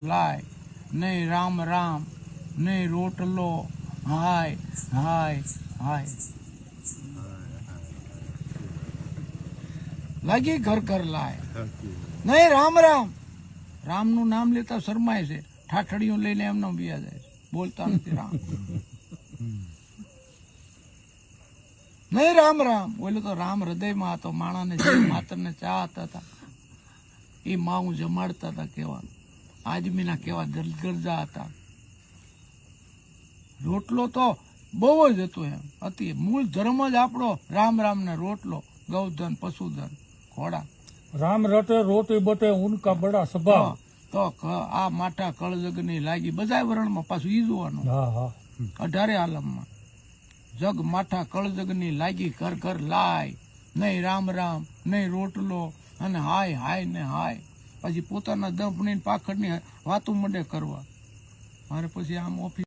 લાય નહીં રામ રામ નહીં રોટલો હાય હાય હાય લાગી ઘર ઘર લાય નહીં રામ રામ રામનું નામ લેતા શરમાય છે ઠાઠડીઓ લઈને એમનો બીયા જાય છે બોલતા નથી રામ નહીં રામ રામ બોલો તો રામ હૃદયમાં હતો માણાને જે માતરને ચાહતા હતા એ માવું જમાડતા હતા કેવા આદમીના કેવા ગરજા હતા રોટલો તો બહુ જ હતો એમ હતી મૂળ ધર્મ જ આપણો રામ રામ ને રોટલો ગૌધન પશુધન ઘોડા રામ રટે રોટી બટે ઉનકા બડા સ્વભાવ તો આ માટા કળજગની લાગી બધા વરણમાં પાછું ઈ જોવાનું 18 આલમમાં જગ માઠા કળજગની લાગી ઘર ઘર લાય નહીં રામ રામ નહીં રોટલો અને હાય હાય ને હાય પછી પોતાના દંપની પાખડની વાતો મંડે કરવા મારે પછી આમ ઓફિસ